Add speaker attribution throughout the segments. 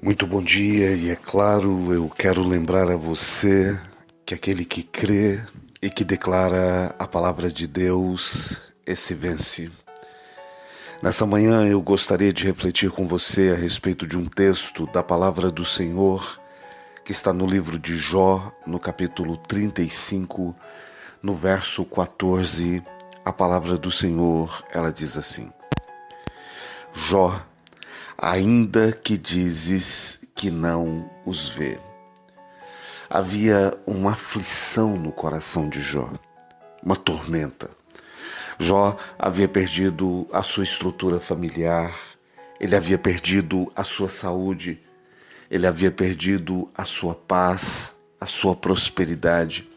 Speaker 1: Muito bom dia, e é claro, eu quero lembrar a você que aquele que crê e que declara a palavra de Deus, esse vence. Nessa manhã eu gostaria de refletir com você a respeito de um texto da palavra do Senhor que está no livro de Jó, no capítulo 35, no verso 14. A palavra do Senhor, ela diz assim: Jó, ainda que dizes que não os vê. Havia uma aflição no coração de Jó, uma tormenta. Jó havia perdido a sua estrutura familiar, ele havia perdido a sua saúde, ele havia perdido a sua paz, a sua prosperidade.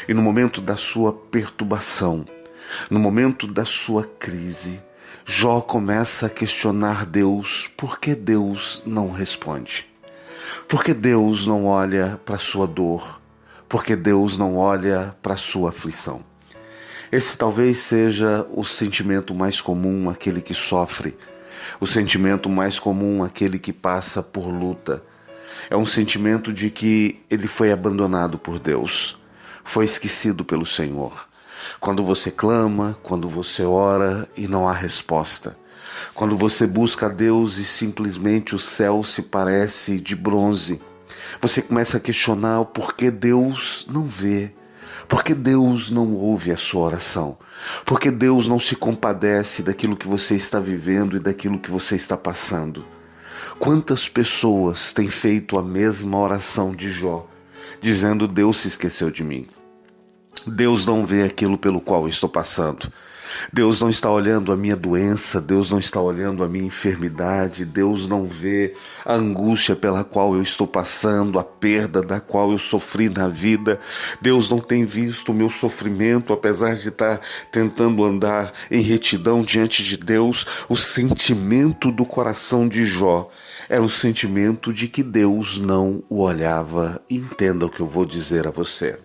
Speaker 1: E no momento da sua perturbação, no momento da sua crise, Jó começa a questionar Deus. Por que Deus não responde? Por que Deus não olha para a sua dor? Por que Deus não olha para a sua aflição? Esse talvez seja o sentimento mais comum àquele que sofre, o sentimento mais comum àquele que passa por luta. É um sentimento de que ele foi abandonado por Deus, foi esquecido pelo Senhor. Quando você clama, quando você ora e não há resposta. Quando você busca a Deus e simplesmente o céu se parece de bronze. Você começa a questionar o porquê Deus não vê. Porque Deus não ouve a sua oração? Porque Deus não se compadece daquilo que você está vivendo e daquilo que você está passando? Quantas pessoas têm feito a mesma oração de Jó, dizendo: Deus se esqueceu de mim? Deus não vê aquilo pelo qual eu estou passando. Deus não está olhando a minha doença, Deus não está olhando a minha enfermidade, Deus não vê a angústia pela qual eu estou passando, a perda da qual eu sofri na vida. Deus não tem visto o meu sofrimento, apesar de estar tentando andar em retidão diante de Deus. O sentimento do coração de Jó era o sentimento de que Deus não o olhava. Entenda o que eu vou dizer a você.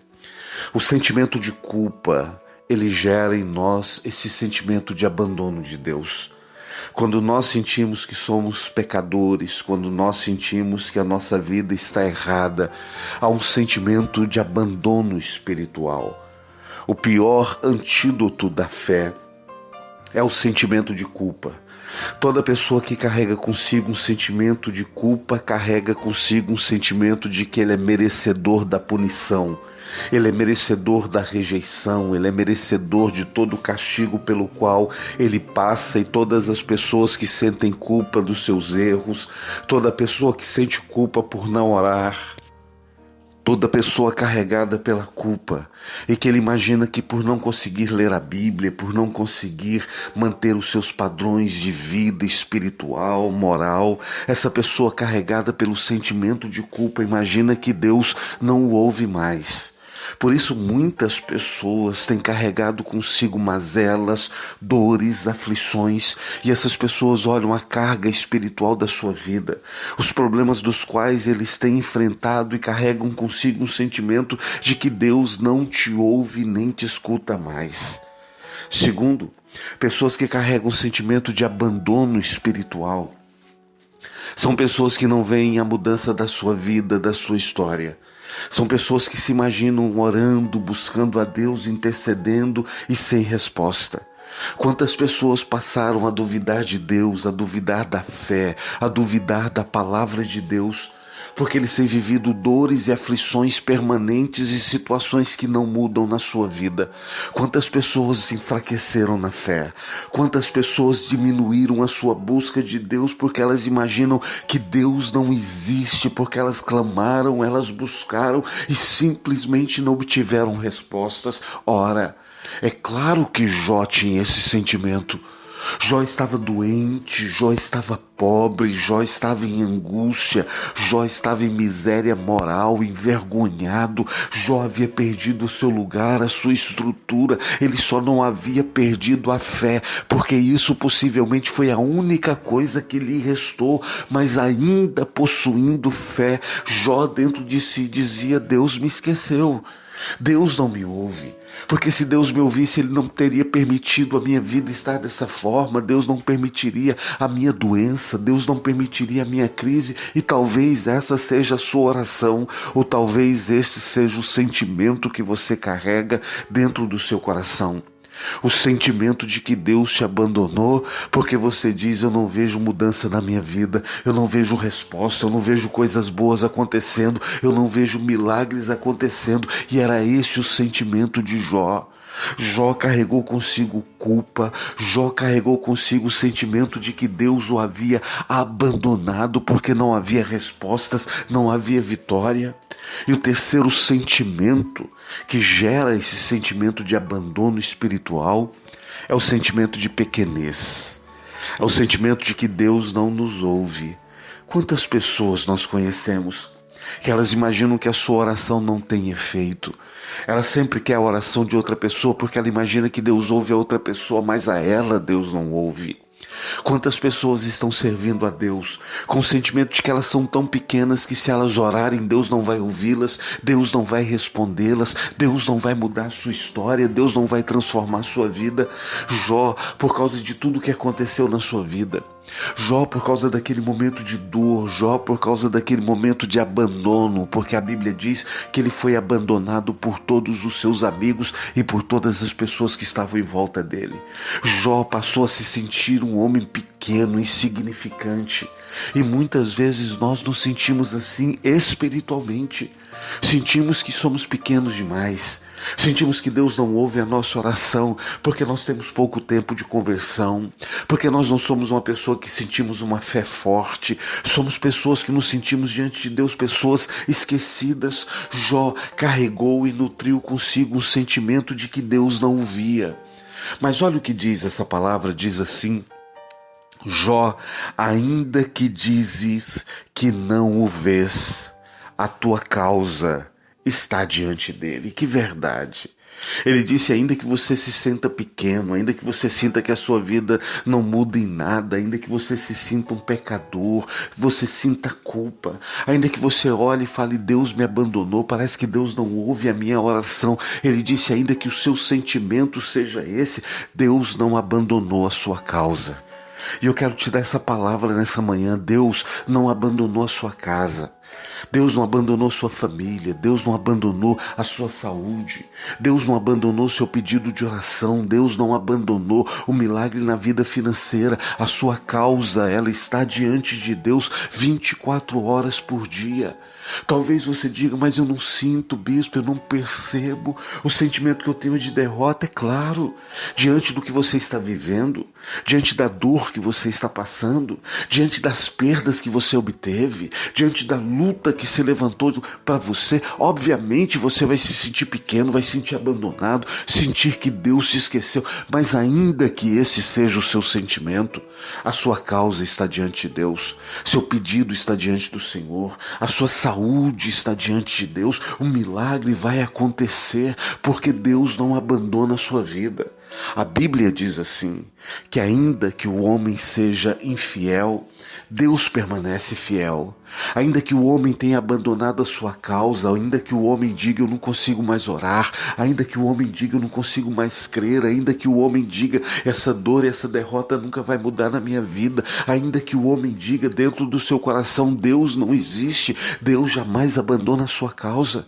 Speaker 1: O sentimento de culpa, ele gera em nós esse sentimento de abandono de Deus. Quando nós sentimos que somos pecadores, quando nós sentimos que a nossa vida está errada, há um sentimento de abandono espiritual. O pior antídoto da fé é o sentimento de culpa. Toda pessoa que carrega consigo um sentimento de culpa carrega consigo um sentimento de que ele é merecedor da punição, ele é merecedor da rejeição, ele é merecedor de todo o castigo pelo qual ele passa. E todas as pessoas que sentem culpa dos seus erros, toda pessoa que sente culpa por não orar, toda pessoa carregada pela culpa e que ele imagina que por não conseguir ler a Bíblia, por não conseguir manter os seus padrões de vida espiritual, moral, essa pessoa carregada pelo sentimento de culpa imagina que Deus não o ouve mais. Por isso muitas pessoas têm carregado consigo mazelas, dores, aflições, e essas pessoas olham a carga espiritual da sua vida, os problemas dos quais eles têm enfrentado, e carregam consigo um sentimento de que Deus não te ouve nem te escuta mais. Segundo, pessoas que carregam um sentimento de abandono espiritual são pessoas que não veem a mudança da sua vida, da sua história. São pessoas que se imaginam orando, buscando a Deus, intercedendo e sem resposta. Quantas pessoas passaram a duvidar de Deus, a duvidar da fé, a duvidar da palavra de Deus, porque eles têm vivido dores e aflições permanentes e situações que não mudam na sua vida. Quantas pessoas se enfraqueceram na fé, quantas pessoas diminuíram a sua busca de Deus porque elas imaginam que Deus não existe, porque elas clamaram, elas buscaram e simplesmente não obtiveram respostas. Ora, é claro que Jó tinha esse sentimento. Jó estava doente, Jó estava pobre, Jó estava em angústia, Jó estava em miséria moral, envergonhado. Jó havia perdido o seu lugar, a sua estrutura. Ele só não havia perdido a fé, porque isso possivelmente foi a única coisa que lhe restou. Mas ainda possuindo fé, Jó dentro de si dizia: Deus me esqueceu. Deus não me ouve, porque se Deus me ouvisse, Ele não teria permitido a minha vida estar dessa forma, Deus não permitiria a minha doença, Deus não permitiria a minha crise, e talvez essa seja a sua oração, ou talvez este seja o sentimento que você carrega dentro do seu coração. O sentimento de que Deus te abandonou, porque você diz: eu não vejo mudança na minha vida, eu não vejo resposta, eu não vejo coisas boas acontecendo, eu não vejo milagres acontecendo. E era este o sentimento de Jó. Jó carregou consigo culpa, Jó carregou consigo o sentimento de que Deus o havia abandonado porque não havia respostas, não havia vitória. E o terceiro sentimento que gera esse sentimento de abandono espiritual é o sentimento de pequenez, é o sentimento de que Deus não nos ouve. Quantas pessoas nós conhecemos que elas imaginam que a sua oração não tem efeito? Ela sempre quer a oração de outra pessoa porque ela imagina que Deus ouve a outra pessoa, mas a ela Deus não ouve. Quantas pessoas estão servindo a Deus com o sentimento de que elas são tão pequenas que se elas orarem, Deus não vai ouvi-las, Deus não vai respondê-las, Deus não vai mudar a sua história, Deus não vai transformar a sua vida. Jó, por causa de tudo que aconteceu na sua vida, Jó por causa daquele momento de dor, Jó por causa daquele momento de abandono, porque a Bíblia diz que ele foi abandonado por todos os seus amigos e por todas as pessoas que estavam em volta dele. Jó passou a se sentir um homem pequeno, insignificante, e muitas vezes nós nos sentimos assim espiritualmente. Sentimos que somos pequenos demais, sentimos que Deus não ouve a nossa oração porque nós temos pouco tempo de conversão, porque nós não somos uma pessoa que sentimos uma fé forte, somos pessoas que nos sentimos diante de Deus, pessoas esquecidas. Jó carregou e nutriu consigo um sentimento de que Deus não o via. Mas olha o que diz essa palavra, diz assim: Jó, ainda que dizes que não o vês, a tua causa está diante dele. Que verdade! Ele disse: ainda que você se sinta pequeno, ainda que você sinta que a sua vida não muda em nada, ainda que você se sinta um pecador, você sinta culpa, ainda que você olhe e fale: Deus me abandonou, parece que Deus não ouve a minha oração. Ele disse: ainda que o seu sentimento seja esse, Deus não abandonou a sua causa. E eu quero te dar essa palavra nessa manhã: Deus não abandonou a sua casa, Deus não abandonou sua família, Deus não abandonou a sua saúde, Deus não abandonou seu pedido de oração, Deus não abandonou o milagre na vida financeira. A sua causa, ela está diante de Deus 24 horas por dia. Talvez você diga: mas eu não sinto, bispo, eu não percebo o sentimento que eu tenho de derrota. É claro, diante do que você está vivendo, diante da dor que você está passando, diante das perdas que você obteve, diante da luta que se levantou para você, obviamente você vai se sentir pequeno, vai se sentir abandonado, sentir que Deus se esqueceu. Mas ainda que esse seja o seu sentimento, a sua causa está diante de Deus, seu pedido está diante do Senhor, a sua saúde está diante de Deus. O milagre vai acontecer porque Deus não abandona a sua vida. A Bíblia diz assim, que ainda que o homem seja infiel, Deus permanece fiel. Ainda que o homem tenha abandonado a sua causa, ainda que o homem diga: eu não consigo mais orar, ainda que o homem diga: eu não consigo mais crer, ainda que o homem diga: essa dor e essa derrota nunca vai mudar na minha vida, ainda que o homem diga dentro do seu coração: Deus não existe, Deus jamais abandona a sua causa.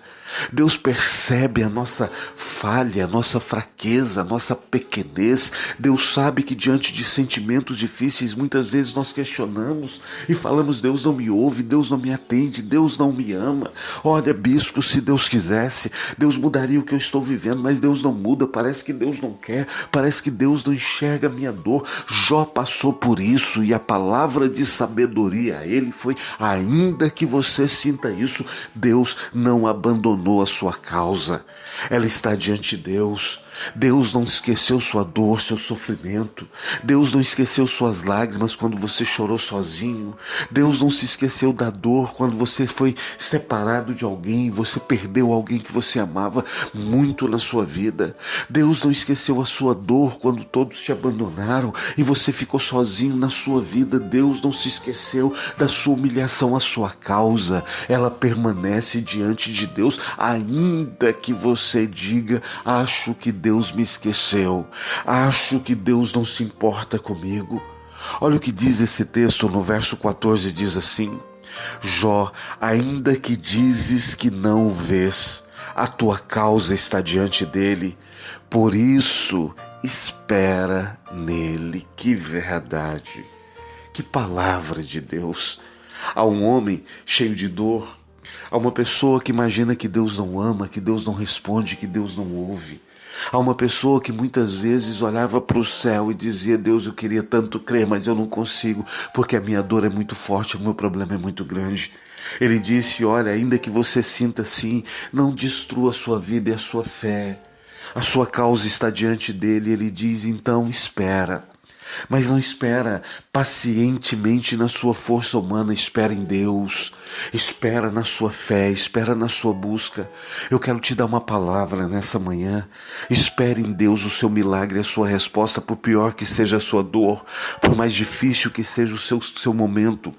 Speaker 1: Deus percebe a nossa falha, a nossa fraqueza, a nossa pequenez. Deus sabe que diante de sentimentos difíceis, muitas vezes nós questionamos e falamos: Deus não me ouve, Deus não me atende, Deus não me ama. Olha, bispo, se Deus quisesse, Deus mudaria o que eu estou vivendo, mas Deus não muda, parece que Deus não quer, parece que Deus não enxerga a minha dor. Jó passou por isso e a palavra de sabedoria a ele foi: ainda que você sinta isso, Deus não abandonou a sua causa, ela está diante de Deus. Deus não esqueceu sua dor, seu sofrimento. Deus não esqueceu suas lágrimas quando você chorou sozinho. Deus não se esqueceu da dor quando você foi separado de alguém, você perdeu alguém que você amava muito na sua vida. Deus não esqueceu a sua dor quando todos te abandonaram e você ficou sozinho na sua vida. Deus não se esqueceu da sua humilhação, a sua causa. Ela permanece diante de Deus, ainda que você diga: acho que Deus me esqueceu, acho que Deus não se importa comigo. Olha o que diz esse texto no verso 14, diz assim: Jó, ainda que dizes que não o vês, a tua causa está diante dele, por isso espera nele. Que verdade, que palavra de Deus. Há um homem cheio de dor, há uma pessoa que imagina que Deus não ama, que Deus não responde, que Deus não ouve. Há uma pessoa que muitas vezes olhava para o céu e dizia: Deus, eu queria tanto crer, mas eu não consigo, porque a minha dor é muito forte, o meu problema é muito grande. Ele disse: olha, ainda que você sinta assim, não destrua a sua vida e a sua fé. A sua causa está diante dele. Ele diz: então espera. Mas não espera pacientemente na sua força humana, espera em Deus, espera na sua fé, espera na sua busca. Eu quero te dar uma palavra nessa manhã: espere em Deus o seu milagre, a sua resposta, por pior que seja a sua dor, por mais difícil que seja o seu momento,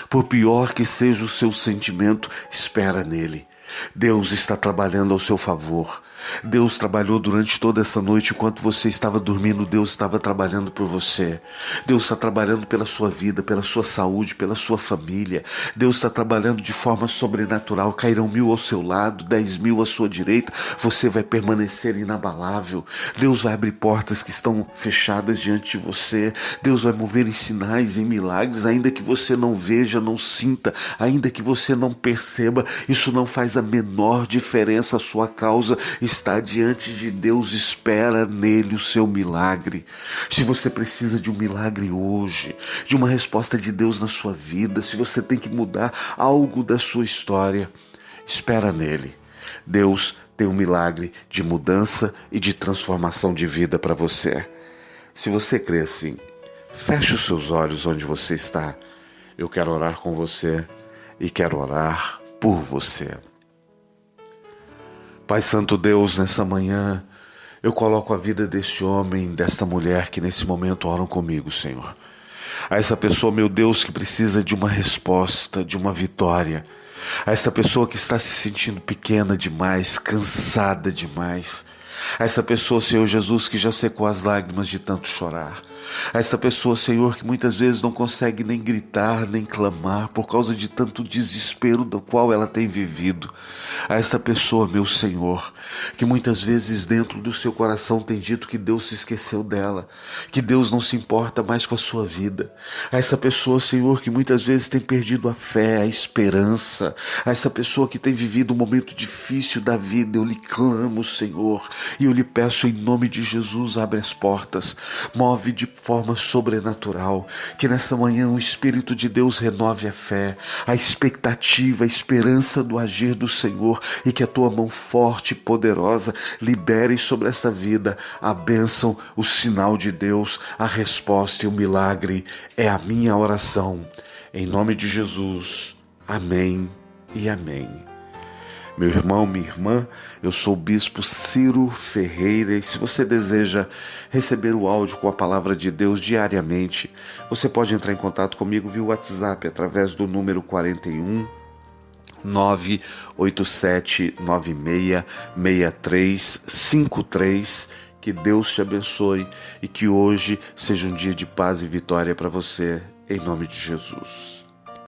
Speaker 1: por pior que seja o seu sentimento, espera nele. Deus está trabalhando ao seu favor. Deus trabalhou durante toda essa noite. Enquanto você estava dormindo, Deus estava trabalhando por você. Deus está trabalhando pela sua vida, pela sua saúde, pela sua família. Deus está trabalhando de forma sobrenatural. Cairão 1000 ao seu lado, 10.000 à sua direita, você vai permanecer inabalável. Deus vai abrir portas que estão fechadas diante de você. Deus vai mover em sinais, em milagres, ainda que você não veja, não sinta, ainda que você não perceba. Isso não faz a menor diferença. A sua causa está diante de Deus, espera nele o seu milagre. Se você precisa de um milagre hoje, de uma resposta de Deus na sua vida, se você tem que mudar algo da sua história, espera nele. Deus tem um milagre de mudança e de transformação de vida para você. Se você crê assim, feche os seus olhos onde você está. Eu quero orar com você e quero orar por você. Pai Santo Deus, nessa manhã, eu coloco a vida deste homem, desta mulher que nesse momento oram comigo, Senhor. A essa pessoa, meu Deus, que precisa de uma resposta, de uma vitória. A essa pessoa que está se sentindo pequena demais, cansada demais. A essa pessoa, Senhor Jesus, que já secou as lágrimas de tanto chorar. A essa pessoa, Senhor, que muitas vezes não consegue nem gritar, nem clamar por causa de tanto desespero do qual ela tem vivido. A essa pessoa, meu Senhor, que muitas vezes dentro do seu coração tem dito que Deus se esqueceu dela, que Deus não se importa mais com a sua vida. A essa pessoa, Senhor, que muitas vezes tem perdido a fé, a esperança. A essa pessoa que tem vivido um momento difícil da vida, eu lhe clamo, Senhor, e eu lhe peço em nome de Jesus, abre as portas, move de forma sobrenatural, que nesta manhã o Espírito de Deus renove a fé, a expectativa, a esperança do agir do Senhor, e que a tua mão forte e poderosa libere sobre essa vida a bênção, o sinal de Deus, a resposta e o milagre. É a minha oração, em nome de Jesus. Amém e amém. Meu irmão, minha irmã, eu sou o Bispo Ciro Ferreira, e se você deseja receber o áudio com a palavra de Deus diariamente, você pode entrar em contato comigo via WhatsApp através do número 41 987 96 6353. Que Deus te abençoe e que hoje seja um dia de paz e vitória para você, em nome de Jesus.